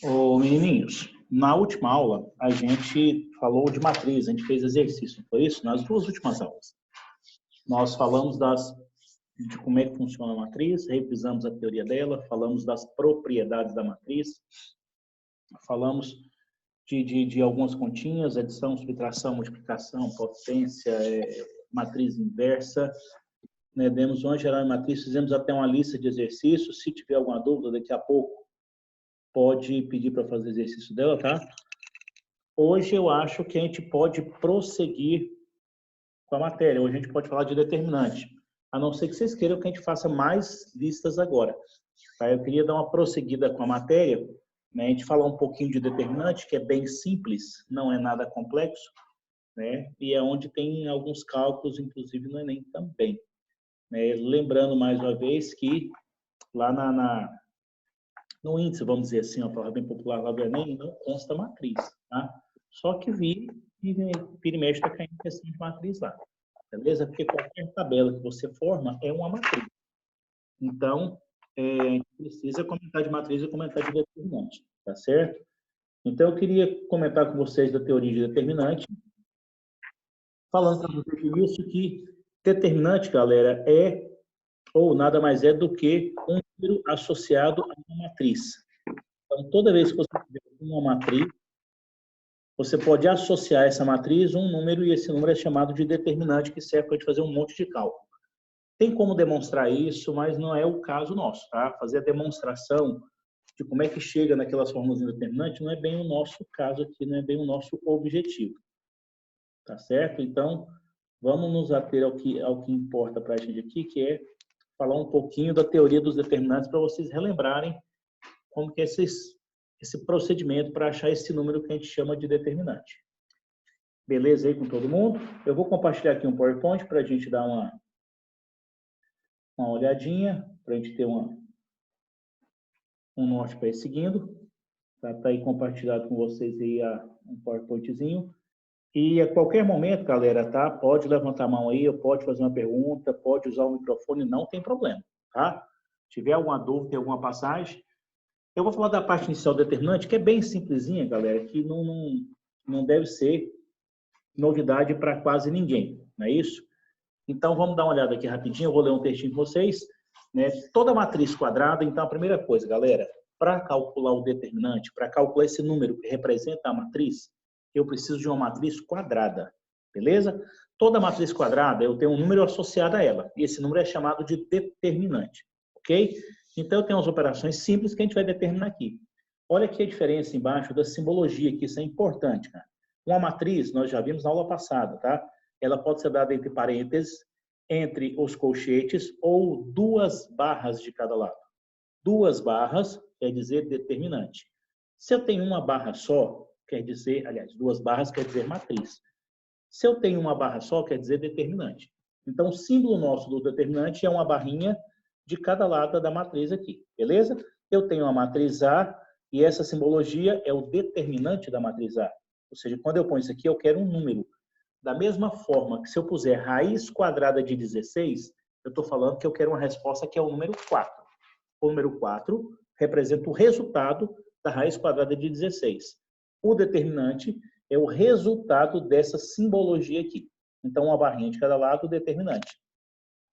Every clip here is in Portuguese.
Ô, menininhos, na última aula a gente falou de matriz, a gente fez exercício, não foi isso? Nas duas últimas aulas. Nós falamos de como é que funciona a matriz, revisamos a teoria dela, falamos das propriedades da matriz, falamos de algumas continhas, adição, subtração, multiplicação, potência, matriz inversa, né? Demos uma geral em matriz, fizemos até uma lista de exercícios. Se tiver alguma dúvida, daqui a pouco pode pedir para fazer exercício dela, tá? Hoje eu acho que a gente pode prosseguir com a matéria. Hoje a gente pode falar de determinante. A não ser que vocês queiram que a gente faça mais listas agora. Tá? Eu queria dar uma prosseguida com a matéria, né? A gente falar um pouquinho de determinante, que é bem simples, não é nada complexo, né? E é onde tem alguns cálculos, inclusive no Enem também. Né? Lembrando mais uma vez que lá no índice, vamos dizer assim, a palavra bem popular lá do Enem, não consta matriz, tá? Só que vira e mexe está caindo questão de matriz lá, beleza? Porque qualquer tabela que você forma é uma matriz. Então, a gente precisa comentar de matriz e comentar de determinante, tá certo? Então, eu queria comentar com vocês da teoria de determinante, falando para vocês isso que determinante, galera, é ou nada mais é do que um número associado a uma matriz. Então, toda vez que você tiver uma matriz, você pode associar essa matriz a um número e esse número é chamado de determinante, que serve para a gente fazer um monte de cálculo. Tem como demonstrar isso, mas não é o caso nosso, tá? Fazer a demonstração de como é que chega naquelas fórmulas determinantes não é bem o nosso caso aqui, não é bem o nosso objetivo. Tá certo? Então, vamos nos ater ao que importa para a gente aqui, que é falar um pouquinho da teoria dos determinantes para vocês relembrarem como que é esse procedimento para achar esse número que a gente chama de determinante. Beleza aí com todo mundo? Eu vou compartilhar aqui um PowerPoint para a gente dar uma olhadinha, para a gente ter um norte para ir seguindo. Tá aí compartilhado com vocês aí um PowerPointzinho. E a qualquer momento, galera, tá? Pode levantar a mão aí, pode fazer uma pergunta, pode usar o microfone, não tem problema, tá? Se tiver alguma dúvida, tem alguma passagem, eu vou falar da parte inicial determinante, que é bem simplesinha, galera, que não deve ser novidade para quase ninguém, não é isso? Então, vamos dar uma olhada aqui rapidinho, eu vou ler um textinho com vocês. Né? Toda matriz quadrada, então, a primeira coisa, galera, para calcular o determinante, para calcular esse número que representa a matriz, eu preciso de uma matriz quadrada, beleza? Toda matriz quadrada, eu tenho um número associado a ela, e esse número é chamado de determinante, ok? Então, eu tenho as operações simples que a gente vai determinar aqui. Olha aqui a diferença embaixo da simbologia, que isso é importante, cara. Uma matriz, nós já vimos na aula passada, tá? Ela pode ser dada entre parênteses, entre os colchetes, ou duas barras de cada lado. Duas barras quer dizer determinante. Se eu tenho uma barra só, quer dizer, aliás, duas barras quer dizer matriz. Se eu tenho uma barra só, quer dizer determinante. Então, o símbolo nosso do determinante é uma barrinha de cada lado da matriz aqui, beleza? Eu tenho a matriz A e essa simbologia é o determinante da matriz A. Ou seja, quando eu ponho isso aqui, eu quero um número. Da mesma forma que se eu puser raiz quadrada de 16, eu estou falando que eu quero uma resposta que é o número 4. O número 4 representa o resultado da raiz quadrada de 16. O determinante é o resultado dessa simbologia aqui. Então, uma barrinha de cada lado, o determinante.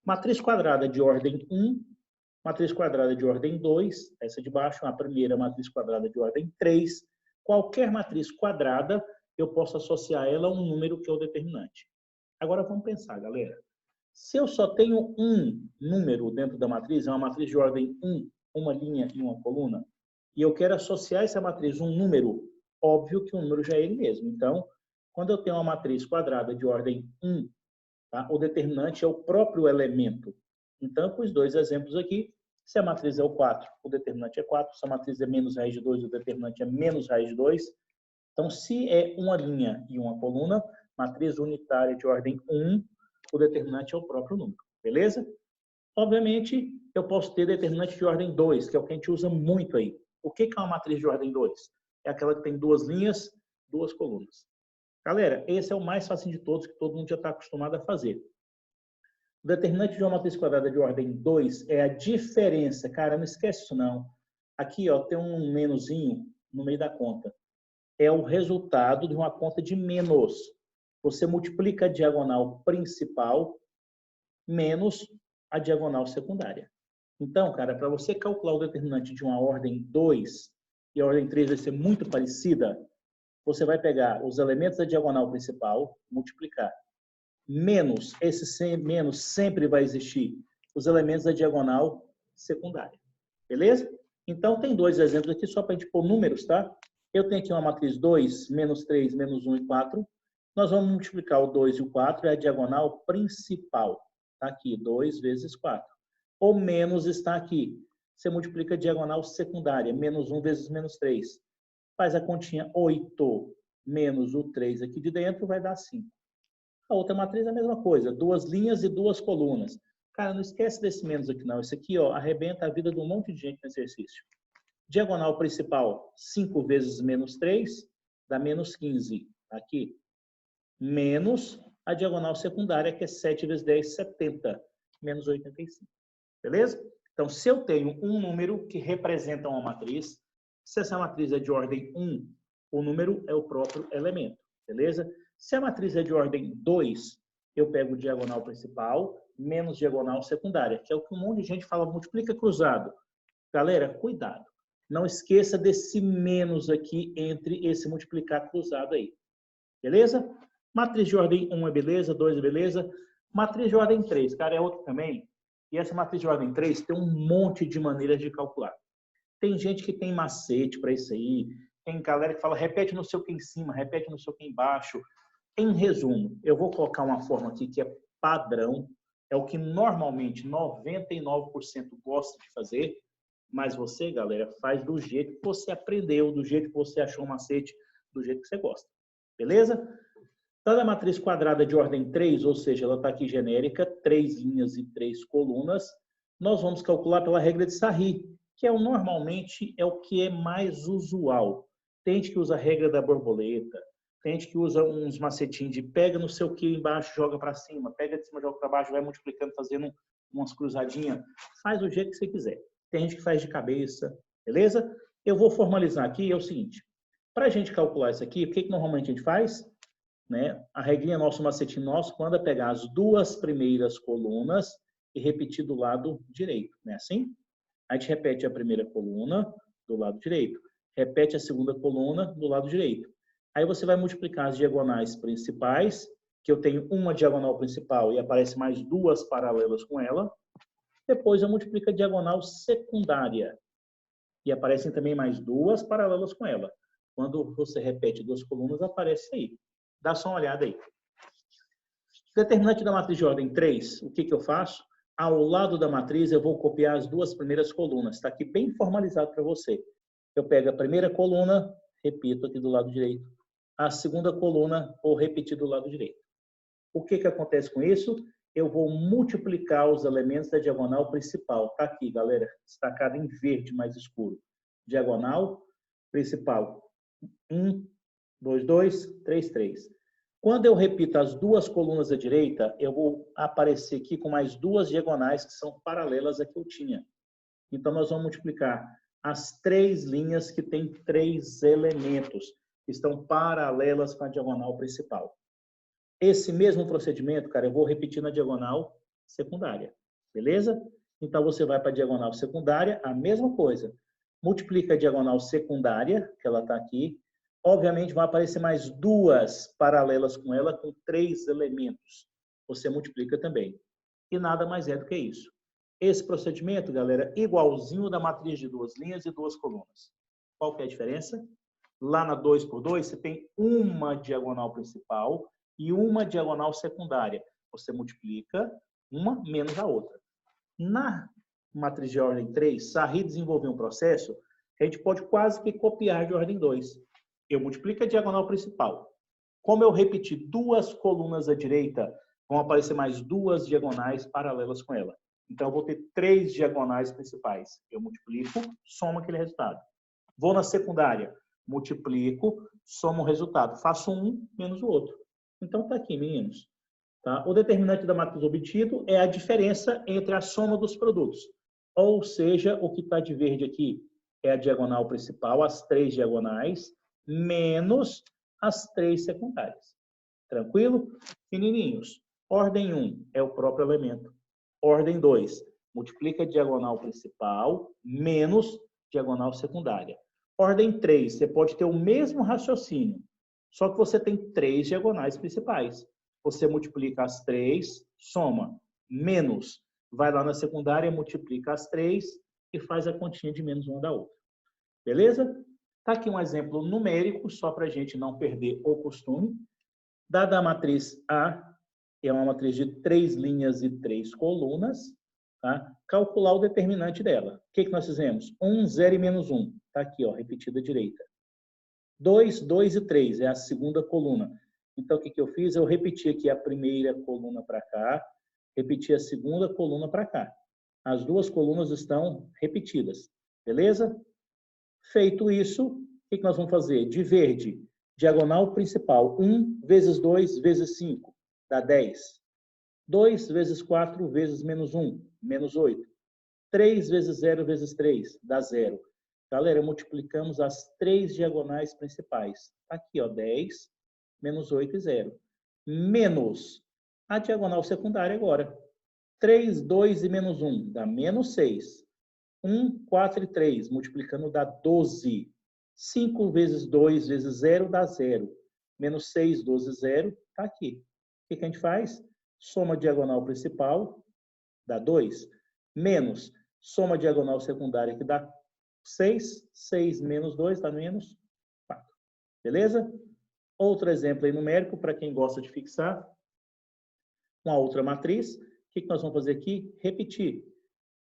Matriz quadrada de ordem 1, matriz quadrada de ordem 2, essa de baixo, a primeira matriz quadrada de ordem 3. Qualquer matriz quadrada, eu posso associar ela a um número que é o determinante. Agora, vamos pensar, galera. Se eu só tenho um número dentro da matriz, é uma matriz de ordem 1, uma linha e uma coluna, e eu quero associar essa matriz a um número, óbvio que o número já é ele mesmo. Então, quando eu tenho uma matriz quadrada de ordem 1, tá? O determinante é o próprio elemento. Então, com os dois exemplos aqui, se a matriz é o 4, o determinante é 4. Se a matriz é menos raiz de 2, o determinante é menos raiz de 2. Então, se é uma linha e uma coluna, matriz unitária de ordem 1, o determinante é o próprio número, beleza? Obviamente, eu posso ter determinante de ordem 2, que é o que a gente usa muito aí. O que é uma matriz de ordem 2? É aquela que tem duas linhas, duas colunas. Galera, esse é o mais fácil de todos, que todo mundo já está acostumado a fazer. O determinante de uma matriz quadrada de ordem 2 é a diferença. Cara, não esquece isso não. Aqui, ó, tem um menuzinho no meio da conta. É o resultado de uma conta de menos. Você multiplica a diagonal principal menos a diagonal secundária. Então, cara, para você calcular o determinante de uma ordem 2 e a ordem 3 vai ser muito parecida, você vai pegar os elementos da diagonal principal, multiplicar. Menos, esse menos sempre vai existir, os elementos da diagonal secundária. Beleza? Então, tem dois exemplos aqui, só para a gente pôr números, tá? Eu tenho aqui uma matriz 2, menos 3, menos 1 e 4. Nós vamos multiplicar o 2 e o 4, é a diagonal principal. Está aqui, 2 vezes 4. O menos está aqui. Você multiplica a diagonal secundária, menos 1 vezes menos 3. Faz a continha 8 menos o 3 aqui de dentro, vai dar 5. A outra matriz é a mesma coisa, 2 linhas e 2 colunas. Cara, não esquece desse menos aqui não. Esse aqui, ó, arrebenta a vida de um monte de gente no exercício. Diagonal principal, 5 vezes menos 3, dá menos 15. Aqui. Menos a diagonal secundária, que é 7 vezes 10, 70. Menos 85. Beleza? Então, se eu tenho um número que representa uma matriz, se essa matriz é de ordem 1, o número é o próprio elemento. Beleza? Se a matriz é de ordem 2, eu pego diagonal principal menos diagonal secundária, que é o que um monte de gente fala, multiplica cruzado. Galera, cuidado. Não esqueça desse menos aqui entre esse multiplicar cruzado aí. Beleza? Matriz de ordem 1 é beleza, 2 é beleza. Matriz de ordem 3, cara, é outra também. E essa matriz de ordem 3 tem um monte de maneiras de calcular. Tem gente que tem macete para isso aí. Tem galera que fala, repete no seu que em cima, repete no seu que embaixo. Em resumo, eu vou colocar uma forma aqui que é padrão. É o que normalmente 99% gosta de fazer. Mas você, galera, faz do jeito que você aprendeu, do jeito que você achou o macete, do jeito que você gosta. Beleza? Cada matriz quadrada de ordem 3, ou seja, ela está aqui genérica, 3 linhas e 3 colunas, nós vamos calcular pela regra de Sarri, que normalmente é o que é mais usual. Tem gente que usa a regra da borboleta, tem gente que usa uns macetinhos de pega no seu que embaixo, joga para cima, pega de cima, joga para baixo, vai multiplicando, fazendo umas cruzadinhas. Faz do jeito que você quiser. Tem gente que faz de cabeça, beleza? Eu vou formalizar aqui, é o seguinte, para a gente calcular isso aqui, o que normalmente a gente faz? Né? A regrinha nosso, macetinho nosso, manda pegar as duas primeiras colunas e repetir do lado direito, né? Assim? A gente repete a primeira coluna do lado direito, repete a segunda coluna do lado direito. Aí você vai multiplicar as diagonais principais, que eu tenho uma diagonal principal e aparece mais duas paralelas com ela. Depois eu multiplico a diagonal secundária e aparecem também mais duas paralelas com ela. Quando você repete duas colunas, aparece aí. Dá só uma olhada aí. Determinante da matriz de ordem 3, o que eu faço? Ao lado da matriz, eu vou copiar as duas primeiras colunas. Está aqui bem formalizado para você. Eu pego a primeira coluna, repito aqui do lado direito. A segunda coluna, vou repetir do lado direito. O que acontece com isso? Eu vou multiplicar os elementos da diagonal principal. Está aqui, galera, destacado em verde mais escuro. Diagonal principal. 1, 2, 2, 3, 3. Quando eu repito as duas colunas à direita, eu vou aparecer aqui com mais duas diagonais que são paralelas à que eu tinha. Então, nós vamos multiplicar as 3 linhas que têm 3 elementos, que estão paralelas com a diagonal principal. Esse mesmo procedimento, cara, eu vou repetir na diagonal secundária. Beleza? Então, você vai para a diagonal secundária, a mesma coisa. Multiplica a diagonal secundária, que ela está aqui. Obviamente, vão aparecer mais duas paralelas com ela, com 3 elementos. Você multiplica também. E nada mais é do que isso. Esse procedimento, galera, igualzinho da matriz de 2 linhas e 2 colunas. Qual que é a diferença? Lá na 2 por 2, você tem uma diagonal principal e uma diagonal secundária. Você multiplica uma menos a outra. Na matriz de ordem 3, Sarri desenvolveu um processo que a gente pode quase que copiar de ordem 2. Eu multiplico a diagonal principal. Como eu repeti 2 colunas à direita, vão aparecer mais 2 diagonais paralelas com ela. Então, eu vou ter 3 diagonais principais. Eu multiplico, somo aquele resultado. Vou na secundária, multiplico, somo o resultado. Faço um menos o outro. Então, está aqui, meninos. Tá? O determinante da matriz obtido é a diferença entre a soma dos produtos. Ou seja, o que está de verde aqui é a diagonal principal, as 3 diagonais, menos as 3 secundárias. Tranquilo? Menininhos, ordem 1 é o próprio elemento. Ordem 2, multiplica a diagonal principal menos diagonal secundária. Ordem 3, você pode ter o mesmo raciocínio, só que você tem 3 diagonais principais. Você multiplica as 3, soma, menos, vai lá na secundária, multiplica as 3 e faz a continha de menos uma da outra. Beleza? Está aqui um exemplo numérico, só para a gente não perder o costume. Dada a matriz A, é uma matriz de 3 linhas e 3 colunas, tá? Calcular o determinante dela. O que nós fizemos? 1, 0 e menos 1. Está aqui, ó, repetida à direita. 2, 2 e 3 é a segunda coluna. Então, o que eu fiz? Eu repeti aqui a primeira coluna para cá, repeti a segunda coluna para cá. As duas colunas estão repetidas. Beleza? Feito isso, o que nós vamos fazer? De verde, diagonal principal, 1 vezes 2 vezes 5, dá 10. 2 vezes 4 vezes menos 1, menos 8. 3 vezes 0 vezes 3, dá 0. Galera, multiplicamos as 3 diagonais principais. Aqui, ó, 10, menos 8 e 0. Menos a diagonal secundária agora. 3, 2 e menos 1, dá menos 6. 1, 4 e 3, multiplicando dá 12. 5 vezes 2 vezes 0 dá 0. Menos 6, 12, 0, está aqui. O que a gente faz? Soma diagonal principal, dá 2. Menos soma diagonal secundária, que dá 6. 6 menos 2 dá menos 4. Beleza? Outro exemplo aí numérico, para quem gosta de fixar. Uma outra matriz. O que nós vamos fazer aqui? Repetir.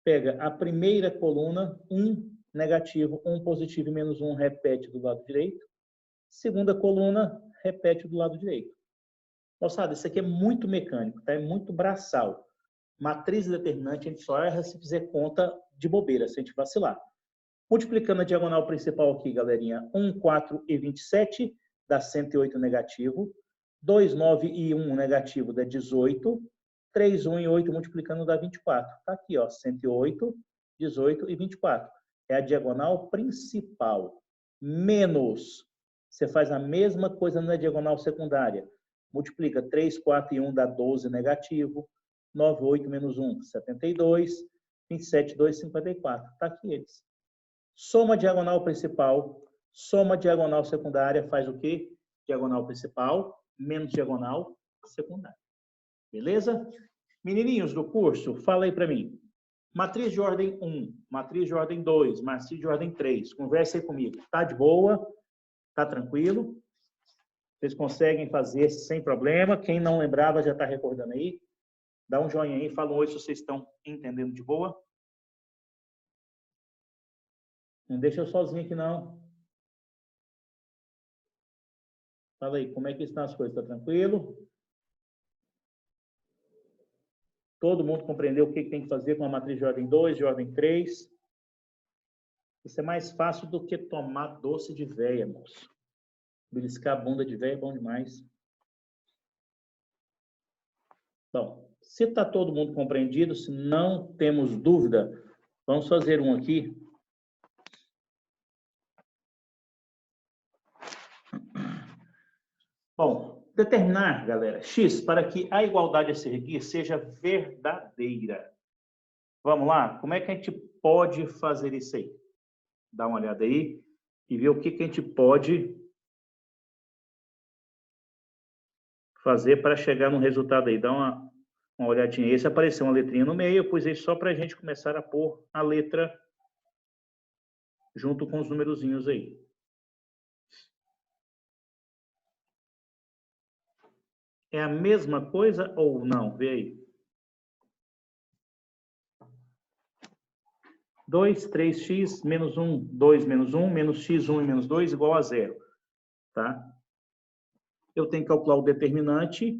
Pega a primeira coluna, 1 negativo, 1 positivo e menos 1, repete do lado direito. Segunda coluna, repete do lado direito. Moçada, isso aqui é muito mecânico, tá? É muito braçal. Matriz determinante, a gente só erra se fizer conta de bobeira, se a gente vacilar. Multiplicando a diagonal principal aqui, galerinha, 1, 4 e 27, dá 108 negativo. 2, 9 e 1 negativo dá 18. 3, 1 e 8 multiplicando dá 24. Está aqui, ó, 108, 18 e 24. É a diagonal principal. Menos, você faz a mesma coisa na diagonal secundária. Multiplica 3, 4 e 1 dá 12 negativo. 9, 8 menos 1, 72. 27, 2, 54. Está aqui eles. Soma diagonal principal, soma diagonal secundária, faz o quê? Diagonal principal menos diagonal secundária. Beleza? Menininhos do curso, fala aí para mim. Matriz de ordem 1, matriz de ordem 2, matriz de ordem 3. Conversa aí comigo. Tá de boa? Tá tranquilo? Vocês conseguem fazer sem problema? Quem não lembrava já está recordando aí? Dá um joinha aí, fala um oi se vocês estão entendendo de boa. Não deixa eu sozinho aqui, não. Fala aí, como é que estão as coisas? Tá tranquilo? Todo mundo compreendeu o que tem que fazer com a matriz de ordem 2, de ordem 3? Isso é mais fácil do que tomar doce de véia, moço. Beliscar a bunda de véia é bom demais. Bom, se está todo mundo compreendido, se não temos dúvida, vamos fazer um aqui. Bom, determinar, galera, x para que a igualdade a seguir seja verdadeira. Vamos lá? Como é que a gente pode fazer isso aí? Dá uma olhada aí e ver o que a gente pode fazer para chegar no resultado aí. Dá uma olhadinha aí. Se aparecer uma letrinha no meio, eu pus aí só para a gente começar a pôr a letra junto com os numerozinhos aí. É a mesma coisa ou não? Vê aí. 2, 3x, menos 1, 2 menos 1, menos x, 1 e menos 2, igual a 0. Tá? Eu tenho que calcular o determinante.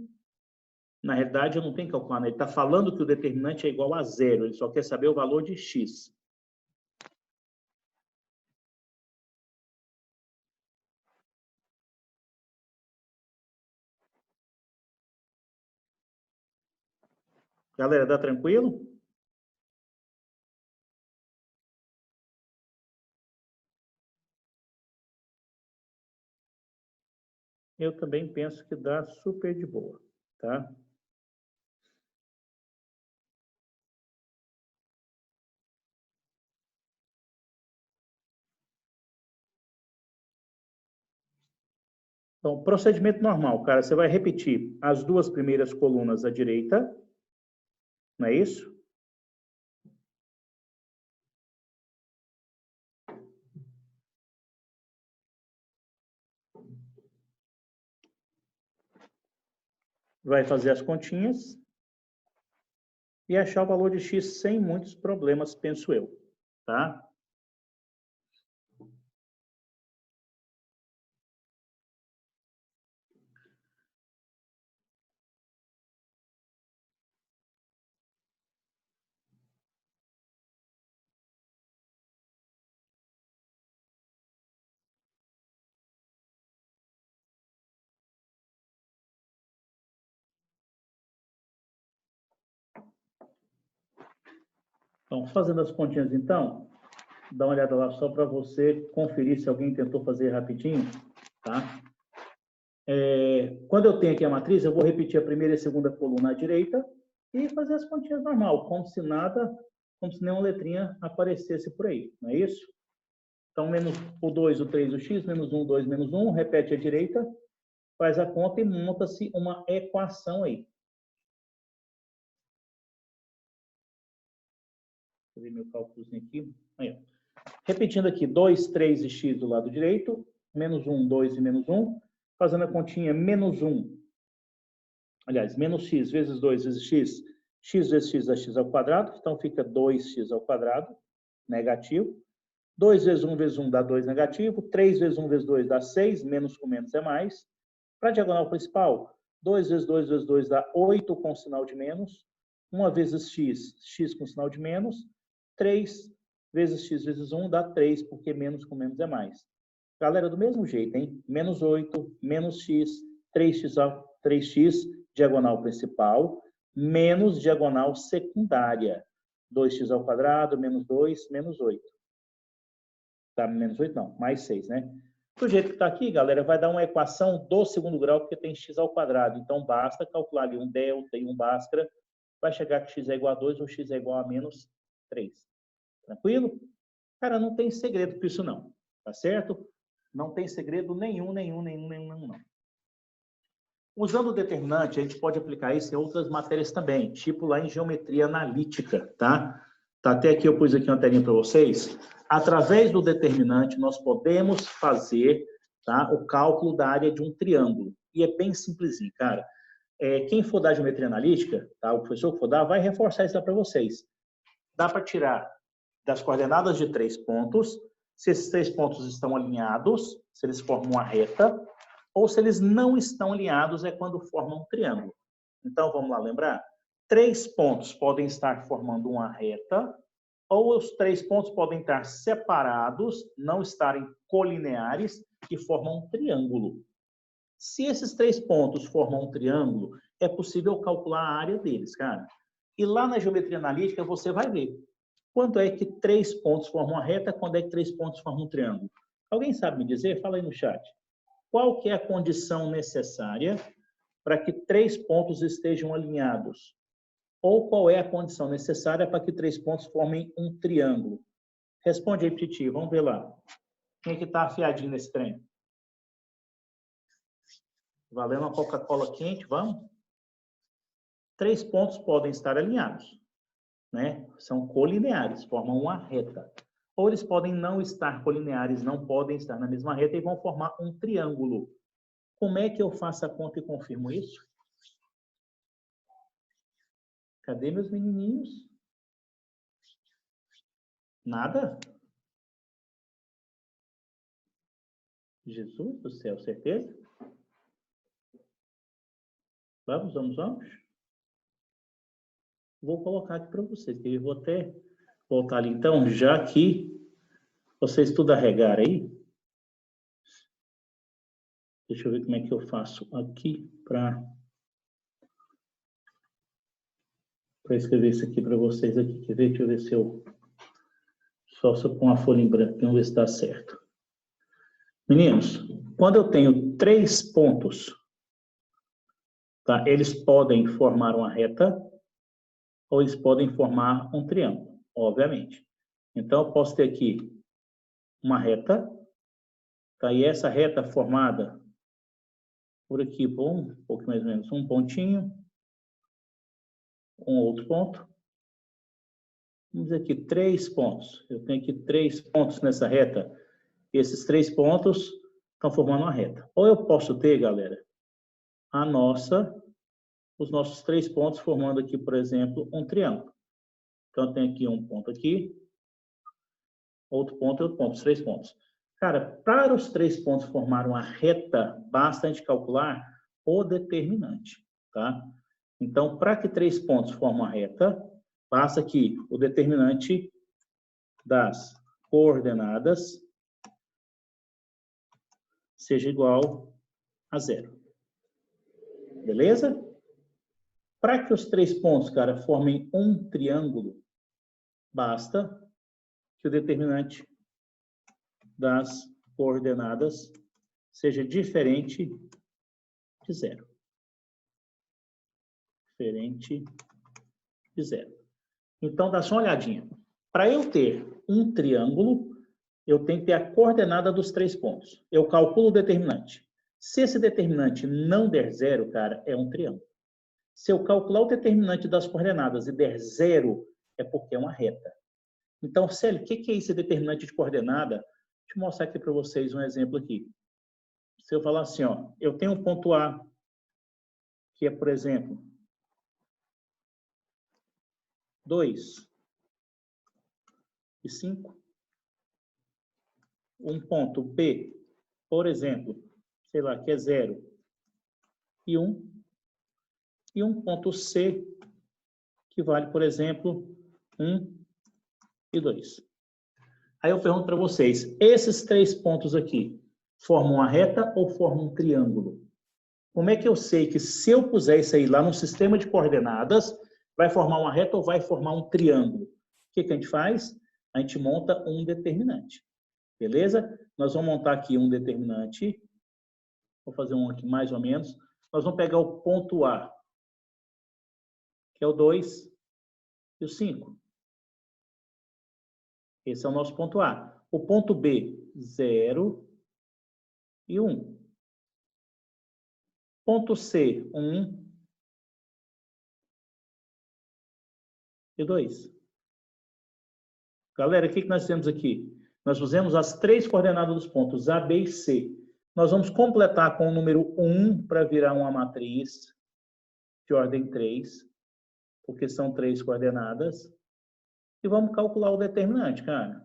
Na realidade, eu não tenho que calcular, né? Ele está falando que o determinante é igual a 0. Ele só quer saber o valor de x. Galera, dá tranquilo? Eu também penso que dá super de boa, tá? Então, procedimento normal, cara. Você vai repetir as duas primeiras colunas à direita, não é isso? Vai fazer as continhas e achar o valor de x sem muitos problemas, penso eu, tá? Então, fazendo as continhas, então, dá uma olhada lá só para você conferir se alguém tentou fazer rapidinho, tá? Quando eu tenho aqui a matriz, eu vou repetir a primeira e a segunda coluna à direita e fazer as continhas normal, como se nada, como se nenhuma letrinha aparecesse por aí, não é isso? Então, menos o 2, o 3, o x, menos 1, 2, menos 1, repete à direita, faz a conta e monta-se uma equação aí. Vou ver meu cálculozinho aqui. Aí, repetindo aqui, 2, 3 e x do lado direito, menos 1, 2 e menos 1, fazendo a continha menos 1, aliás, menos x vezes 2 vezes x, x vezes x dá x ao quadrado, então fica 2x ao quadrado, negativo. 2 vezes 1 vezes 1 dá 2 negativo, 3 vezes 1 vezes 2 dá 6, menos com menos é mais. Para a diagonal principal, 2 vezes 2 vezes 2 dá 8 com sinal de menos, 1 vezes x, x com sinal de menos, 3 vezes x vezes 1 dá 3, porque menos com menos é mais. Galera, do mesmo jeito, hein? Menos 8, menos x, 3x, diagonal principal, menos diagonal secundária. 2x ao quadrado, menos 2, menos 8. Tá, menos 8 não, mais 6, né? Do jeito que está aqui, galera, vai dar uma equação do segundo grau, porque tem x ao quadrado. Então, basta calcular ali um delta e um bhaskara, vai chegar que x é igual a 2 ou x é igual a menos 3. Tranquilo? Cara, não tem segredo para isso não, tá certo? Não tem segredo nenhum, não. Usando o determinante, a gente pode aplicar isso em outras matérias também, tipo lá em geometria analítica, tá? Tá, até aqui eu pus aqui uma telinha para vocês. Através do determinante, nós podemos fazer, tá, o cálculo da área de um triângulo. E é bem simplesinho, cara. Quem for dar geometria analítica, tá, o professor que for dar, vai reforçar isso lá para vocês. Dá para tirar das coordenadas de 3 pontos, se esses 3 pontos estão alinhados, se eles formam uma reta, ou se eles não estão alinhados, é quando formam um triângulo. Então, vamos lá lembrar? 3 pontos podem estar formando uma reta, ou os 3 pontos podem estar separados, não estarem colineares, e formam um triângulo. Se esses 3 pontos formam um triângulo, é possível calcular a área deles, cara. E lá na geometria analítica, você vai ver quando é que 3 pontos formam uma reta, quando é que 3 pontos formam um triângulo. Alguém sabe me dizer? Fala aí no chat. Qual que é a condição necessária para que 3 pontos estejam alinhados? Ou qual é a condição necessária para que 3 pontos formem um triângulo? Responde aí, Titi. Vamos ver lá. Quem é que está afiadinho nesse trem? Valendo uma Coca-Cola quente, vamos? 3 pontos podem estar alinhados, né? São colineares, formam uma reta. Ou eles podem não estar colineares, não podem estar na mesma reta e vão formar um triângulo. Como é que eu faço a conta e confirmo isso? Cadê meus menininhos? Nada? Jesus do céu, certeza? Vamos. Vou colocar aqui para vocês. Eu vou até voltar ali. Então, já que vocês tudo arregaram aí, deixa eu ver como é que eu faço aqui para escrever isso aqui para vocês aqui. Quer ver? Deixa eu ver se eu só pôr uma folha em branco. Vamos ver se dá certo. Meninos, quando eu tenho 3 pontos, tá? Eles podem formar uma reta ou eles podem formar um triângulo, obviamente. Então, eu posso ter aqui uma reta, tá? E essa reta formada por aqui, por um pouco mais ou menos, um pontinho, um outro ponto. Vamos dizer aqui 3 pontos. Eu tenho aqui 3 pontos nessa reta. E esses 3 pontos estão formando uma reta. Ou eu posso ter, galera, os nossos 3 pontos formando aqui, por exemplo, um triângulo. Então, eu tenho aqui um ponto aqui, outro ponto e outro ponto, os 3 pontos. Cara, para os 3 pontos formar uma reta, basta a gente calcular o determinante, tá? Então, para que 3 pontos formem uma reta, basta que o determinante das coordenadas seja igual a 0. Beleza? Para que os 3 pontos, cara, formem um triângulo, basta que o determinante das coordenadas seja diferente de 0. Diferente de 0. Então, dá só uma olhadinha. Para eu ter um triângulo, eu tenho que ter a coordenada dos 3 pontos. Eu calculo o determinante. Se esse determinante não der 0, cara, é um triângulo. Se eu calcular o determinante das coordenadas e der 0, é porque é uma reta. Então, Célio, o que é esse determinante de coordenada? Deixa eu mostrar aqui para vocês um exemplo aqui. Se eu falar assim, ó, eu tenho um ponto A, que é, por exemplo, 2 e 5. Um ponto B, por exemplo, sei lá, que é 0 e 1. E um ponto C, que vale, por exemplo, 1 e 2. Aí eu pergunto para vocês, esses 3 pontos aqui formam uma reta ou formam um triângulo? Como é que eu sei que se eu puser isso aí lá no sistema de coordenadas, vai formar uma reta ou vai formar um triângulo? O que a gente faz? A gente monta um determinante. Beleza? Nós vamos montar aqui um determinante. Vou fazer um aqui mais ou menos. Nós vamos pegar o ponto A, que é o 2 e o 5. Esse é o nosso ponto A. O ponto B, 0 e 1. Ponto C, 1 e 2. Galera, o que nós temos aqui? Nós fizemos as 3 coordenadas dos pontos A, B e C. Nós vamos completar com o número 1 para virar uma matriz de ordem 3, porque são 3 coordenadas. E vamos calcular o determinante, cara.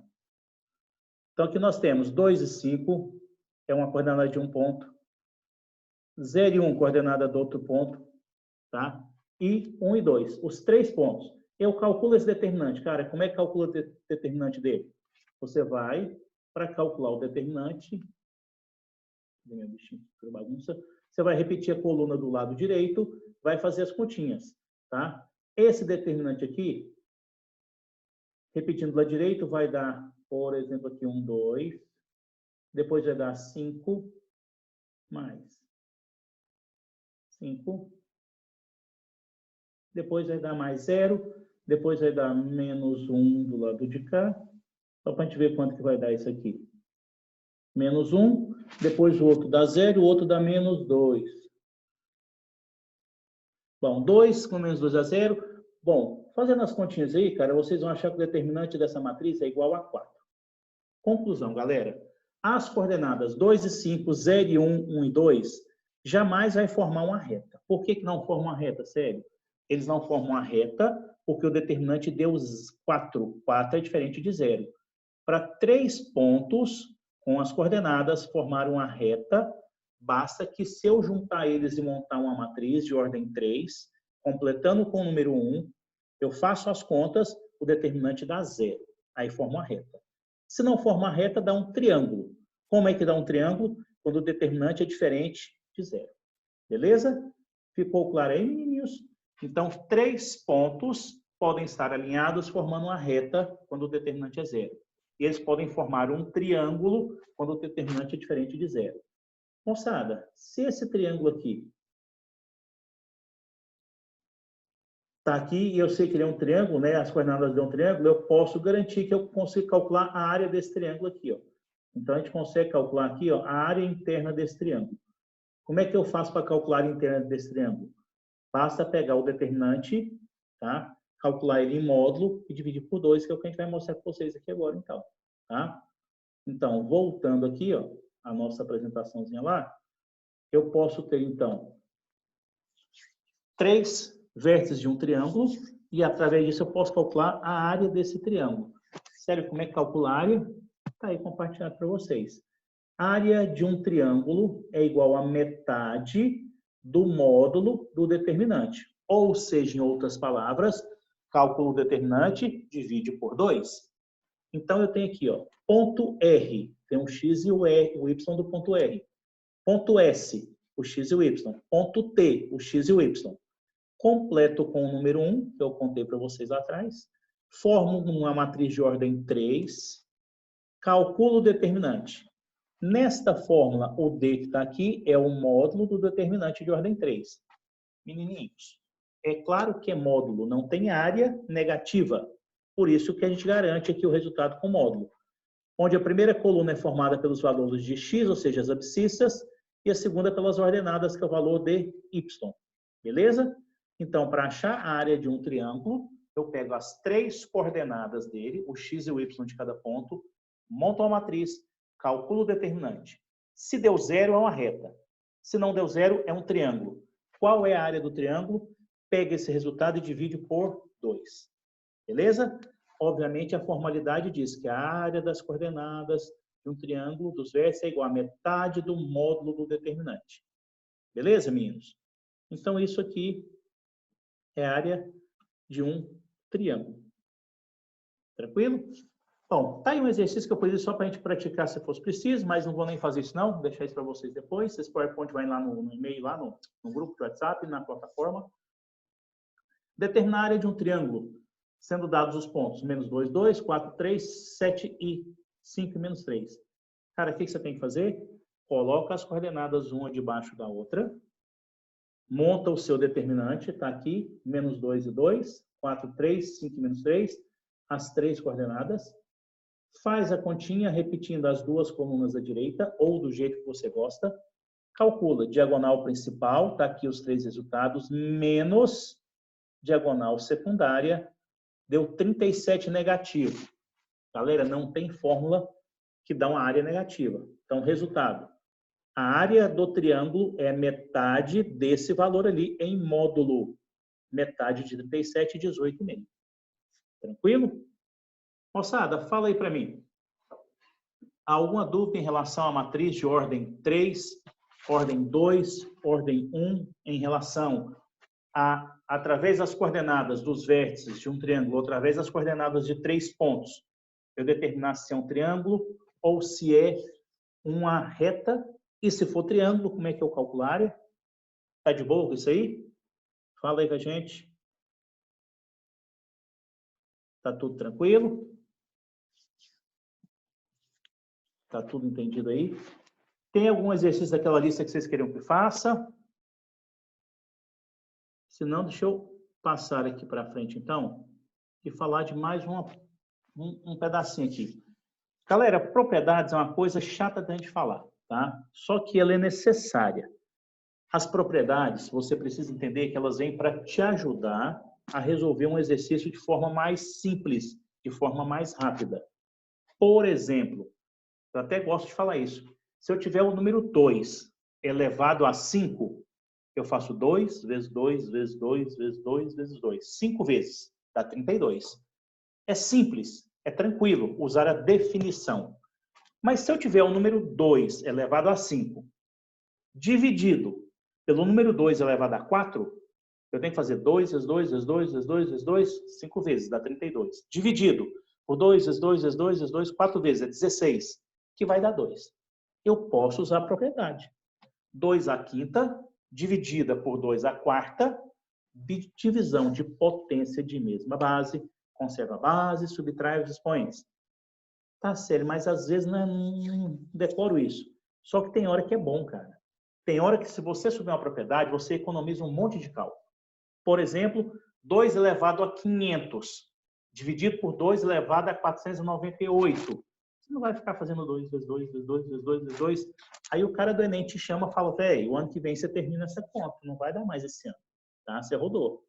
Então, aqui nós temos 2 e 5, é uma coordenada de um ponto. 0 e 1, coordenada do outro ponto. Tá? E 1 e 2, os 3 pontos. Eu calculo esse determinante. Cara, como é que calcula o determinante dele? Você vai para calcular o determinante. Meu bichinho, que bagunça. Você vai repetir a coluna do lado direito, vai fazer as continhas. Tá? Esse determinante aqui, repetindo do lado direito, vai dar, por exemplo, aqui 1, 2. Depois vai dar 5 mais 5. Depois vai dar mais 0. Depois vai dar menos 1 do lado de cá. Só para a gente ver quanto que vai dar isso aqui. Menos 1. Depois o outro dá 0 e o outro dá menos 2. Bom, 2 com menos 2 dá 0. Bom, fazendo as continhas aí, cara, vocês vão achar que o determinante dessa matriz é igual a 4. Conclusão, galera. As coordenadas 2 e 5, 0 e 1, 1 e 2, jamais vai formar uma reta. Por que não forma uma reta, sério? Eles não formam uma reta porque o determinante deu 4. 4 é diferente de 0. Para 3 pontos com as coordenadas formar uma reta, basta que se eu juntar eles e montar uma matriz de ordem 3, completando com o número 1, eu faço as contas, o determinante dá 0. Aí forma uma reta. Se não formar reta, dá um triângulo. Como é que dá um triângulo? Quando o determinante é diferente de 0. Beleza? Ficou claro aí, menininhos? Então, 3 pontos podem estar alinhados formando uma reta quando o determinante é 0. e eles podem formar um triângulo quando o determinante é diferente de zero. Moçada, se esse triângulo aqui está aqui e eu sei que ele é um triângulo, né? As coordenadas de um triângulo, eu posso garantir que eu consigo calcular a área desse triângulo aqui, ó. Então, a gente consegue calcular aqui, ó, a área interna desse triângulo. Como é que eu faço para calcular a área interna desse triângulo? Basta pegar o determinante, tá? Calcular ele em módulo e dividir por 2, que é o que a gente vai mostrar para vocês aqui agora, então. Tá? Então, voltando aqui, ó, a nossa apresentaçãozinha lá, eu posso ter, então, 3 vértices de um triângulo e, através disso, eu posso calcular a área desse triângulo. Sério, como é que calcula a área? Está aí compartilhado para vocês. A área de um triângulo é igual a metade do módulo do determinante. Ou seja, em outras palavras, cálculo determinante divide por 2. Então, eu tenho aqui, ó, ponto R, tem um X e o Y do ponto R. Ponto S, o X e o Y. Ponto T, o X e o Y. Completo com o número 1, que eu contei para vocês lá atrás. Formo uma matriz de ordem 3. Calculo o determinante. Nesta fórmula, o D que está aqui é o módulo do determinante de ordem 3. Menininhos, é claro que é módulo, não tem área negativa. Por isso que a gente garante aqui o resultado com módulo. Onde a primeira coluna é formada pelos valores de x, ou seja, as abscissas, e a segunda pelas ordenadas, que é o valor de y. Beleza? Então, para achar a área de um triângulo, eu pego as 3 coordenadas dele, o x e o y de cada ponto, monto uma matriz, calculo o determinante. Se deu 0, é uma reta. Se não deu 0, é um triângulo. Qual é a área do triângulo? Pega esse resultado e divide por 2. Beleza? Obviamente, a formalidade diz que a área das coordenadas de um triângulo dos vértices é igual a metade do módulo do determinante. Beleza, meninos? Então, isso aqui é a área de um triângulo. Tranquilo? Bom, tá aí um exercício que eu pus só para a gente praticar se fosse preciso, mas não vou nem fazer isso não, vou deixar isso para vocês depois. Esse PowerPoint vai lá no e-mail, lá no grupo do WhatsApp, na plataforma. Determinar a área de um triângulo, sendo dados os pontos menos 2, 2, 4, 3, 7 e 5 e menos 3. Cara, o que você tem que fazer? Coloca as coordenadas uma debaixo da outra, monta o seu determinante, está aqui, menos 2 e 2, 4, 3, 5 e menos 3, as 3 coordenadas. Faz a continha repetindo as 2 colunas da direita, ou do jeito que você gosta. Calcula diagonal principal, está aqui os 3 resultados, menos diagonal secundária, deu 37 negativo. Galera, não tem fórmula que dá uma área negativa. Então, resultado. A área do triângulo é metade desse valor ali em módulo. Metade de 37 e 18,5. Tranquilo? Moçada, fala aí para mim. Há alguma dúvida em relação à matriz de ordem 3, ordem 2, ordem 1, em relação a, através das coordenadas dos vértices de um triângulo, através das coordenadas de 3 pontos, eu determinar se é um triângulo ou se é uma reta? E se for triângulo, como é que eu calculo a área? Tá de boa com isso aí? Fala aí com a gente. Tá tudo tranquilo? Tá tudo entendido aí? Tem algum exercício daquela lista que vocês queriam que faça? Se não, deixa eu passar aqui para frente, então, e falar de mais um pedacinho aqui. Galera, propriedades é uma coisa chata da gente falar, tá? Só que ela é necessária. As propriedades, você precisa entender que elas vêm para te ajudar a resolver um exercício de forma mais simples, de forma mais rápida. Por exemplo, eu até gosto de falar isso. Se eu tiver o número 2 elevado a 5, eu faço 2 vezes 2, vezes 2, vezes 2, vezes 2. 5 vezes, dá 32. É simples, é tranquilo usar a definição. Mas se eu tiver o número 2 elevado a 5, dividido pelo número 2 elevado a 4, eu tenho que fazer 2 vezes 2, vezes 2, vezes 2, vezes 2, 5 vezes, dá 32. Dividido por 2 vezes 2, vezes 2, vezes 2, 4 vezes, é 16, que vai dar 2. Eu posso usar a propriedade. 2 à quinta, dividida por 2 à quarta, divisão de potência de mesma base, conserva a base, subtrai os expoentes. Tá sério, mas às vezes não decoro isso. Só que tem hora que é bom, cara. Tem hora que se você subir uma propriedade, você economiza um monte de cálculo. Por exemplo, 2 elevado a 500, dividido por 2 elevado a 498. Você não vai ficar fazendo 2 vezes 2, vezes 2, vezes 2, vezes 2. Aí o cara do Enem te chama e fala, velho, o ano que vem você termina essa conta, não vai dar mais esse ano. Tá? Você rodou.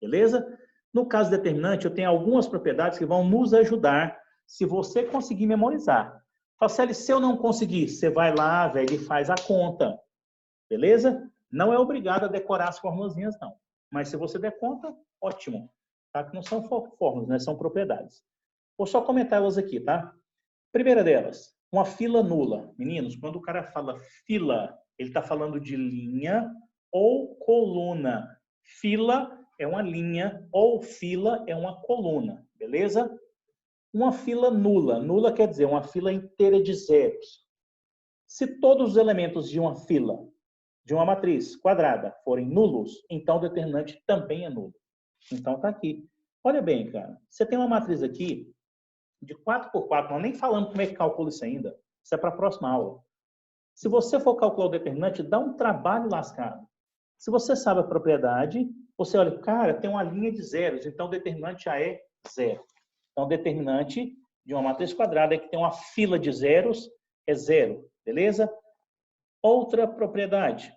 Beleza? No caso determinante, eu tenho algumas propriedades que vão nos ajudar se você conseguir memorizar. Falcele, se eu não conseguir, você vai lá, velho, e faz a conta. Beleza? Não é obrigado a decorar as formulazinhas, não. Mas se você der conta, ótimo. Tá? Que não são fórmulas, né? São propriedades. Vou só comentar elas aqui, tá? Primeira delas, uma fila nula. Meninos, quando o cara fala fila, ele está falando de linha ou coluna. Fila é uma linha ou fila é uma coluna, beleza? Uma fila nula. Nula quer dizer uma fila inteira de zeros. Se todos os elementos de uma fila, de uma matriz quadrada, forem nulos, então o determinante também é nulo. Então está aqui. Olha bem, cara. Você tem uma matriz aqui de 4 por 4, nós nem falamos como é que calcula isso ainda. Isso é para a próxima aula. Se você for calcular o determinante, dá um trabalho lascado. Se você sabe a propriedade, você olha, cara, tem uma linha de zeros, então o determinante já é zero. Então, o determinante de uma matriz quadrada é que tem uma fila de zeros, é zero, beleza? Outra propriedade.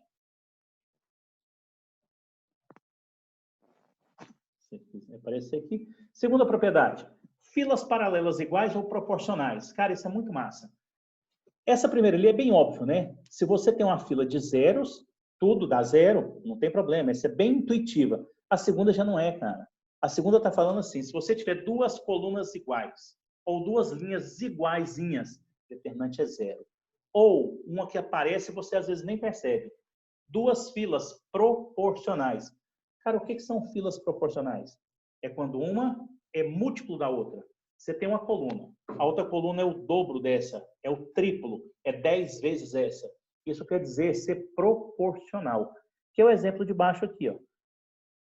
Se quiser aparecer aqui. Segunda propriedade. Filas paralelas iguais ou proporcionais. Cara, isso é muito massa. Essa primeira ali é bem óbvio, né? Se você tem uma fila de zeros, tudo dá zero, não tem problema. Essa é bem intuitiva. A segunda já não é, cara. A segunda está falando assim, se você tiver duas colunas iguais ou duas linhas iguaizinhas, o determinante é zero. Ou uma que aparece e você às vezes nem percebe. Duas filas proporcionais. Cara, o que são filas proporcionais? É quando uma é múltiplo da outra. Você tem uma coluna. A outra coluna é o dobro dessa, é o triplo, é 10 vezes essa. Isso quer dizer ser proporcional. Que é o exemplo de baixo aqui, ó.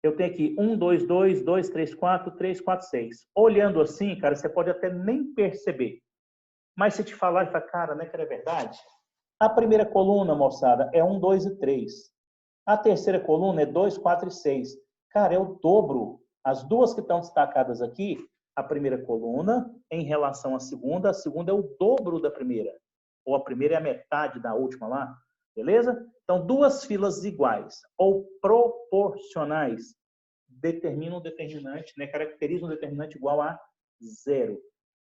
Eu tenho aqui 1, 2, 2, 2, 3, 4, 3, 4, 6. Olhando assim, cara, você pode até nem perceber. Mas se te falar, fala, cara, não é que é verdade? A primeira coluna, moçada, é 1, 2 e 3. A terceira coluna é 2, 4 e 6. Cara, é o dobro. As duas que estão destacadas aqui, a primeira coluna em relação à segunda, a segunda é o dobro da primeira. Ou a primeira é a metade da última lá. Beleza? Então, duas filas iguais ou proporcionais determinam um determinante, né? Caracterizam um determinante igual a zero.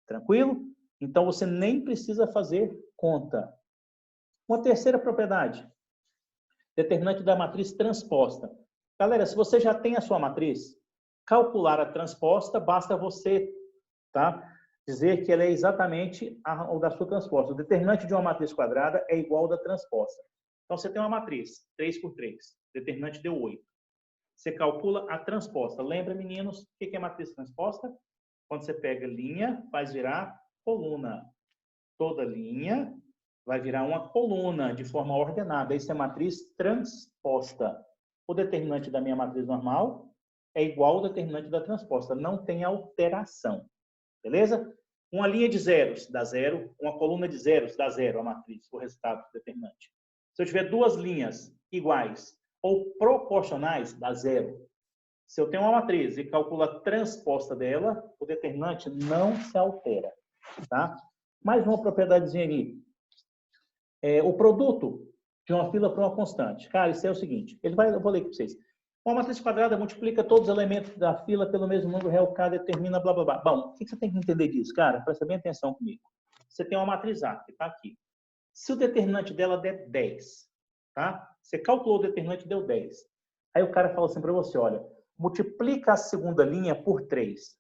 Tranquilo? Então, você nem precisa fazer conta. Uma terceira propriedade. Determinante da matriz transposta. Galera, se você já tem a sua matriz, calcular a transposta, basta você, tá, dizer que ela é exatamente o da sua transposta. O determinante de uma matriz quadrada é igual ao da transposta. Então, você tem uma matriz, 3 por 3. Determinante deu 8. Você calcula a transposta. Lembra, meninos, o que é matriz transposta? Quando você pega linha, faz virar coluna. Toda linha vai virar uma coluna de forma ordenada. Isso é matriz transposta. O determinante da minha matriz normal é igual ao determinante da transposta. Não tem alteração. Beleza? Uma linha de zeros dá zero. Uma coluna de zeros dá zero a matriz, o resultado do determinante. Se eu tiver duas linhas iguais ou proporcionais, dá zero. Se eu tenho uma matriz e calculo a transposta dela, o determinante não se altera. Tá? Mais uma propriedadezinha ali. O produto de uma fila para uma constante. Cara, isso é o seguinte. Eu vou ler aqui para vocês. Uma matriz quadrada multiplica todos os elementos da fila pelo mesmo número real, K determina blá, blá, blá. Bom, o que você tem que entender disso, cara? Presta bem atenção comigo. Você tem uma matriz A, que está aqui. Se o determinante dela der 10, tá? Você calculou o determinante e deu 10. Aí o cara fala assim para você, olha, multiplica a segunda linha por 3.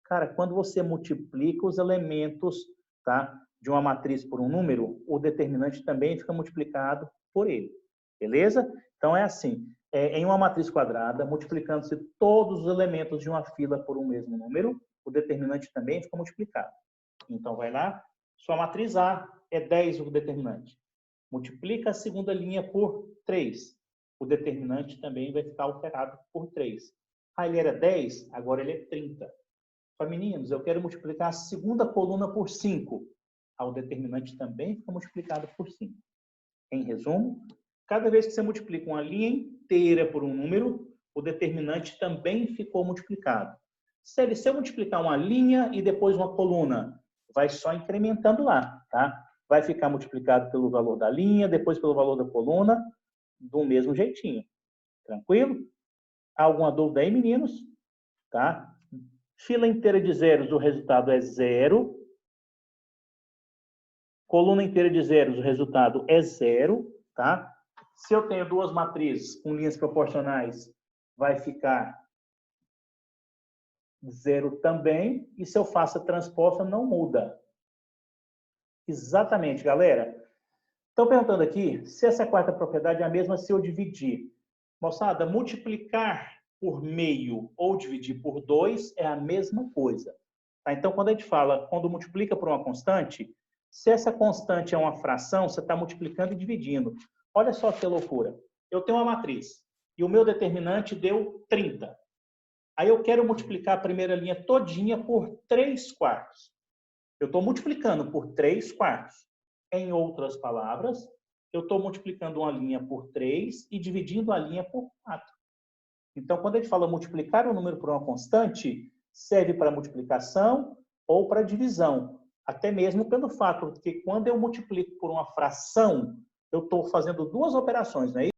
Cara, quando você multiplica os elementos, tá, de uma matriz por um número, o determinante também fica multiplicado por ele. Beleza? Então, é assim. Em uma matriz quadrada, multiplicando-se todos os elementos de uma fila por um mesmo número, o determinante também fica multiplicado. Então, vai lá. Sua matriz A é 10 o determinante. Multiplica a segunda linha por 3. O determinante também vai ficar alterado por 3. Ah, ele era 10, agora ele é 30. Meninos, eu quero multiplicar a segunda coluna por 5. O determinante também fica multiplicado por 5. Em resumo, cada vez que você multiplica uma linha inteira por um número, o determinante também ficou multiplicado. Se eu multiplicar uma linha e depois uma coluna, vai só incrementando lá, tá? Vai ficar multiplicado pelo valor da linha, depois pelo valor da coluna, do mesmo jeitinho. Tranquilo? Alguma dúvida aí, meninos? Tá? Fila inteira de zeros, o resultado é 0. Coluna inteira de zeros, o resultado é 0. Tá? Se eu tenho duas matrizes com linhas proporcionais, vai ficar 0 também. E se eu faço a transposta, não muda. Exatamente, galera. Estão perguntando aqui se essa quarta propriedade é a mesma se eu dividir. Moçada, multiplicar por meio ou dividir por 2 é a mesma coisa. Tá? Então, quando a gente fala, quando multiplica por uma constante, se essa constante é uma fração, você está multiplicando e dividindo. Olha só que loucura. Eu tenho uma matriz e o meu determinante deu 30. Aí eu quero multiplicar a primeira linha todinha por 3/4. Eu estou multiplicando por 3/4. Em outras palavras, eu estou multiplicando uma linha por 3 e dividindo a linha por 4. Então, quando a gente fala multiplicar um número por uma constante, serve para multiplicação ou para divisão. Até mesmo pelo fato de que quando eu multiplico por uma fração, eu estou fazendo duas operações, não é isso?